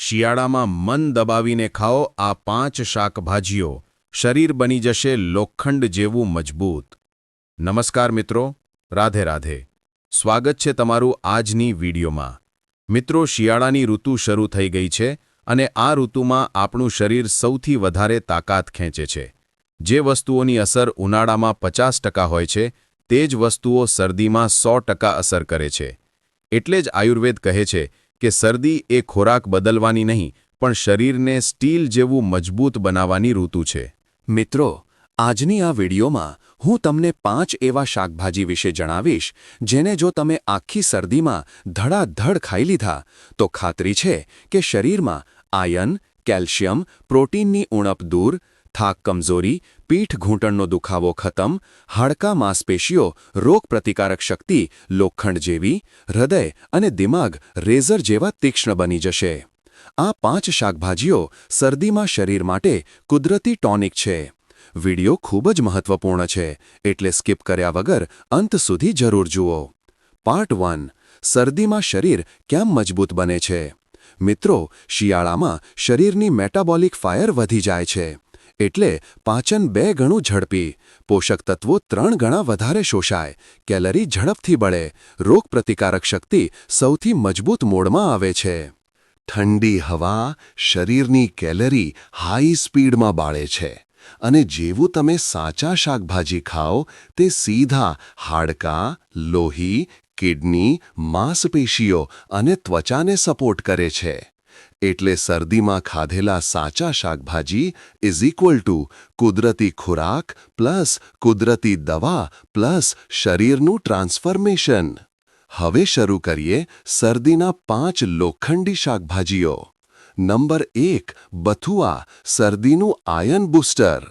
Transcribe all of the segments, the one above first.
શિયાળામાં મન દબાવીને ખાઓ આ 5 શાકભાજીઓ, શરીર બની જશે લોખંડ જેવું મજબૂત. નમસ્કાર મિત્રો, રાધે રાધે. સ્વાગત છે તમારું આજની વિડીયોમાં. મિત્રો, શિયાળાની ઋતુ શરૂ થઈ ગઈ છે અને આ ઋતુમાં આપણું શરીર સૌથી વધારે તાકાત ખેંચે છે. જે વસ્તુઓની અસર ઉનાળામાં 50% હોય છે, તે જ વસ્તુઓ શરદીમાં 100% અસર કરે છે. એટલે જ આયુર્વેદ કહે છે કે શરદી એ ખોરાક બદલવાની નહીં, પણ શરીરને સ્ટીલ જેવું મજબૂત બનાવવાની ઋતુ છે. મિત્રો, આજની આ વિડીયોમાં હું તમને 5 એવા શાકભાજી વિશે જણાવીશ જેને જો તમે આખી શરદીમાં ધડાધડ ખાઈ લીધા તો ખાતરી છે કે શરીરમાં આયર્ન, કેલ્શિયમ, પ્રોટીનની ઉણપ દૂર, થાક કમજોરી, પીઠ ઘૂંટણનો દુખાવો ખતમ, હાડકાં માંસપેશીઓ રોગપ્રતિકારક શક્તિ લોખંડ જેવી, હૃદય અને દિમાગ રેઝર જેવા તીક્ષ્ણ બની જશે. આ 5 શાકભાજીઓ શરદીમાં શરીર માટે કુદરતી ટોનિક છે. વિડિયો ખૂબ જ મહત્વપૂર્ણ છે, એટલે સ્કીપ કર્યા વગર અંત સુધી જરૂર જુઓ. પાર્ટ 1. શરદીમાં શરીર કેમ મજબૂત બને છે? મિત્રો, શિયાળામાં શરીરની મેટાબોલિક ફાયર વધી જાય છે. એટલે પાચન 2 ગણું ઝડપી, પોષક તત્વો 3 ગણા વધારે શોષાય, કેલરી ઝડપથી બળે, રોગપ્રતિકારક શક્તિ સૌથી મજબૂત મોડમાં આવે છે. ઠંડી હવા શરીરની કેલરી હાઈ સ્પીડમાં બાળે છે અને જેવું તમે સાચા શાકભાજી ખાઓ તે સીધા હાડકાં, લોહી, કિડની, માંસપેશીઓ અને ત્વચાને સપોર્ટ કરે છે. એટલે શરદીમાં ખાધેલા સાચા શાકભાજી = કુદરતી ખોરાક પ્લસ કુદરતી દવા પ્લસ શરીરનું ટ્રાન્સફોર્મેશન. હવે શરૂ કરીએ શરદીના 5 લોખંડી શાકભાજીઓ. નંબર 1. બથુઆ, શરદીનું આયર્ન બૂસ્ટર.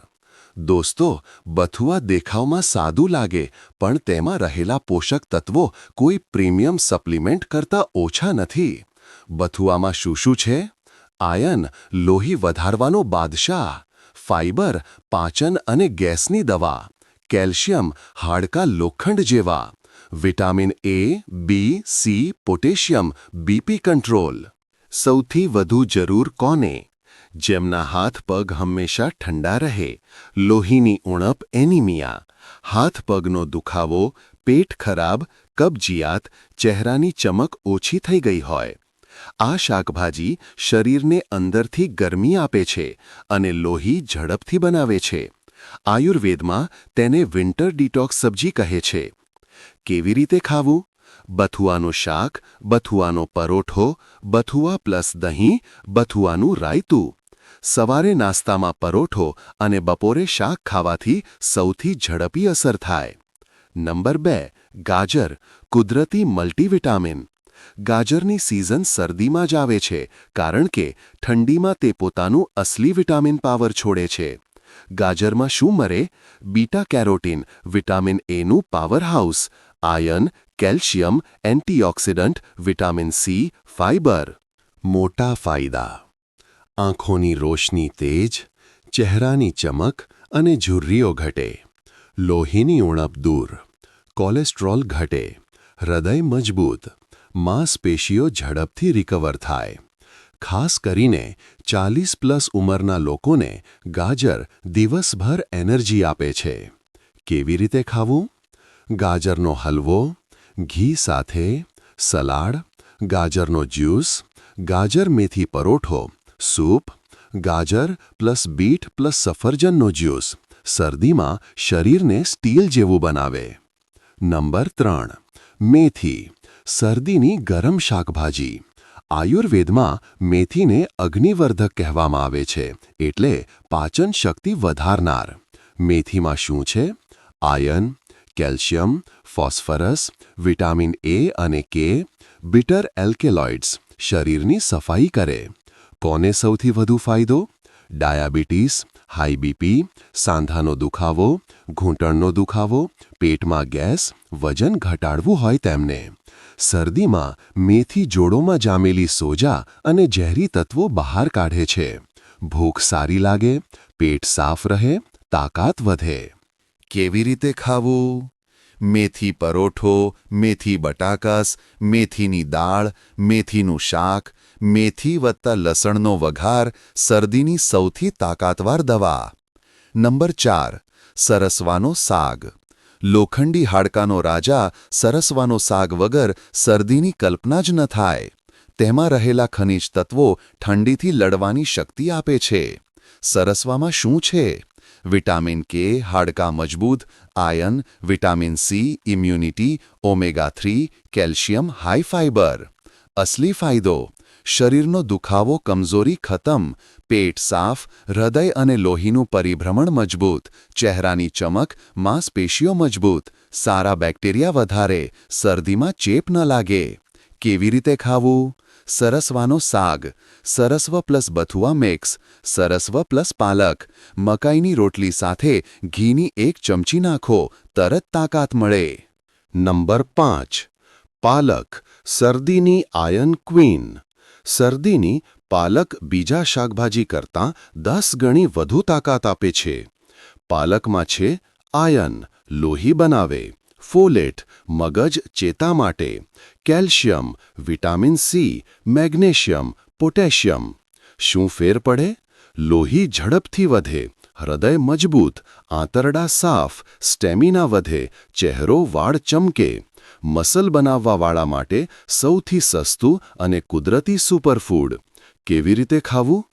દોસ્તો, બથુઆ દેખાવમાં સાદું લાગે, પણ તેમાં રહેલા પોષક તત્વો કોઈ પ્રીમિયમ સપ્લિમેન્ટ કરતાં ઓછા નથી. બથુઆમાં શું છે? આયર્ન, લોહી વધારવાનો બાદશાહ. ફાઇબર, પાચન અને ગેસની દવા. કેલ્શિયમ, હાડકાં લોખંડ જેવા. Vitamin A, B, C, potassium, BP control. સૌથી વધુ જરૂર કોને? જેમના હાથ પગ હંમેશા ઠંડા રહે, લોહીની ઉણપ એનિમિયા, હાથ પગનો દુખાવો, પેટ ખરાબ, કબજિયાત, ચહેરાની ચમક ઓછી થઈ ગઈ હોય. આ શાકભાજી શરીરને અંદરથી ગરમી આપે છે અને લોહી ઝડપથી બનાવે છે. આયુર્વેદમાં તેને વિન્ટર ડિટોક્સ સબ્જી કહે છે. કેવી રીતે ખાવું? બથુઆનું શાક, બથુઆનો પરોઠો, બથુઆ પ્લસ દહીં, બથુઆનું રાયતું. સવારે નાસ્તામાં પરોઠો અને બપોરે શાક ખાવાથી સૌથી ઝડપી અસર થાય. નંબર 2. ગાજર, કુદરતી મલ્ટીવિટામિન. ગાજરની સિઝન શરદીમાં જ આવે છે, કારણ કે ઠંડીમાં તે પોતાનું અસલી વિટામિન પાવર છોડે છે. ગાજરમાં શું મળે? બીટા કેરોટીન, વિટામિન Aનું powerhouse, iron, calcium, antioxidant, vitamin C, fibre. મોટા ફાયદા: આંખોની રોશની તેજ, ચહેરાની ચમક અને ઝુર્રીઓ ઘટે, લોહીની ઉણપ દૂર, કોલેસ્ટ્રોલ ઘટે, હૃદય મજબૂત, માંસપેશીઓ ઝડપથી રિકવર થાય. ખાસ કરીને 40+ ઉંમરના લોકોને ગાજર દિવસભર એનર્જી આપે છે. કેવી રીતે ખાવું? ગાજરનો હલવો, ઘી સાથે, સલાડ, ગાજરનો જ્યુસ, ગાજર મેથી પરોઠો, સૂપ, ગાજર પ્લસ બીટ પ્લસ સફરજનનો જ્યુસ શરદીમાં શરીરને સ્ટીલ જેવું બનાવે. નંબર 3. મેથી, શરદીની ગરમ શાકભાજી. આયુર્વેદમાં મેથીને અગ્નિવર્ધક કહેવામાં આવે છે, એટલે પાચન શક્તિ વધારનાર. મેથીમાં શું છે? Iron, calcium, phosphorus, vitamin A અને K, બિટર એલ્કેલોઇડ્સ, શરીરની સફાઈ કરે. કોને સૌથી વધુ ફાયદો? ડાયાબિટીસ, હાઈ બીપી, સાંધાનો દુખાવો, ઘૂંટણનો દુખાવો, પેટમાં ગેસ, વજન ઘટાડવું હોય તેમને. શરદીમાં મેથી જોડોમાં જામેલી સોજા અને ઝેરી તત્વો બહાર કાઢે છે. ભૂખ સારી લાગે, પેટ સાફ રહે, તાકાત વધે. કેવી રીતે ખાવું? મેથી પરોઠો, મેથી બટાકસ, મેથીની દાળ, મેથીનું શાક, મેથી વત્તા લસણનો વઘાર શરદીની સૌથી તાકાતવાર દવા. નંબર 4. સરસવાનો સાગ. લોખંડી હાડકાનો રાજા સરસવાનો સાગ વગર શરદીની કલ્પના જ ન થાય. તેમાં રહેલા ખનિજ તત્વો ઠંડીથી લડવાની શક્તિ આપે છે. સરસવામાં શું છે? વિટામિન કે હાડકાં મજબૂત, iron, vitamin C immunity, omega three, calcium, high fibre. અસલી ફાયદો: શરીરનો દુખાવો કમજોરી ખતમ, પેટ સાફ, હૃદય અને લોહીનું પરિભ્રમણ મજબૂત, ચહેરાની ચમક, માંસપેશીઓ મજબૂત, સારા બેક્ટેરિયા વધારે, શરદીમાં ચેપ ન લાગે. કેવી રીતે ખાવું? સરસવાનો સાગ, સરસવ પ્લસ બથુઆ મિક્સ, સરસવ પ્લસ પાલક, મકાઈની રોટલી સાથે ઘીની 1 ચમચી નાખો, તરત તાકાત મળે. નંબર 5. પાલક, શરદીની આયર્ન ક્વીન. શરદીની પાલક બીજા શાકભાજી કરતાં 10 ગણી વધુ તાકાત આપે છે. પાલકમાં છે આયર્ન, લોહી બનાવે, ફોલેટ, મગજ ચેતા માટે, calcium, vitamin C, magnesium, potassium. શું ફેર પડે? લોહી ઝડપથી વધે, હૃદય મજબૂત, આંતરડા સાફ, સ્ટેમિના વધે, ચહેરો વાળ ચમકે. મસલ બનાવવાવાળા માટે સૌથી સસ્તું અને કુદરતી સુપરફૂડ. કેવી રીતે ખાવું?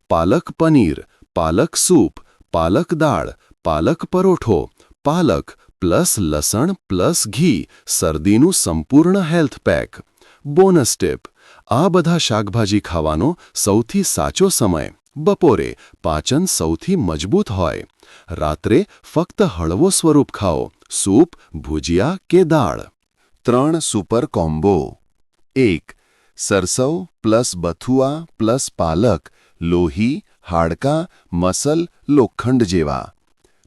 પાલક પનીર, પાલક સૂપ, પાલક દાળ, પાલક પરોઠો, પાલક પ્લસ લસણ પ્લસ ઘી, શરદીનું સંપૂર્ણ હેલ્થ પેક. બોનસ ટિપ: આ બધા શાકભાજી ખાવાનો સૌથી સાચો સમય બપોરે, પાચન સૌથી મજબૂત હોય. રાત્રે ફક્ત હળવો સ્વરૂપ ખાઓ, સૂપ, ભુજિયા કે દાળ. 3 સુપર કોમ્બો. 1. સરસવ પ્લસ બથુઆ પ્લસ પાલક, લોહી, હાડકાં, મસલ, લોખંડ જેવા.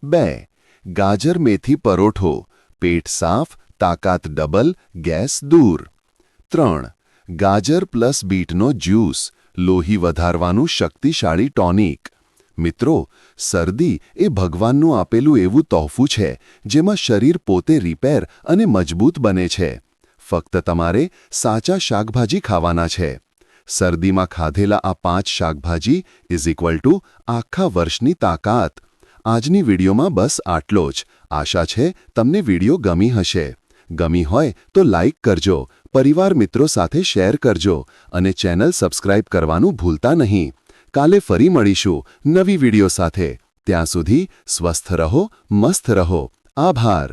2. ગાજર મેથી પરોઠો, પેટ સાફ, તાકાત ડબલ, ગેસ દૂર. 3. ગાજર પ્લસ બીટનો જ્યુસ, લોહી વધારવાનું શક્તિશાળી ટોનિક. મિત્રો, શરદી એ ભગવાનનું આપેલું એવું તોહફું છે જેમાં શરીર પોતે રિપેર અને મજબૂત બને છે. ફક્ત તમારે સાચા શાકભાજી ખાવાના છે. શરદીમાં ખાધેલા આ 5 શાકભાજી = આખા વર્ષની તાકાત. આજની વિડીયોમાં બસ આટલો જ. આશા છે તમને વિડીયો ગમી હશે. ગમી હોય તો લાઇક કરજો, પરિવાર મિત્રો સાથે શેર કરજો અને ચેનલ સબસ્ક્રાઇબ કરવાનું ભૂલતા નહીં. કાલે ફરી મળીશું નવી વિડીયો સાથે. ત્યાં સુધી સ્વસ્થ રહો, મસ્ત રહો. આભાર.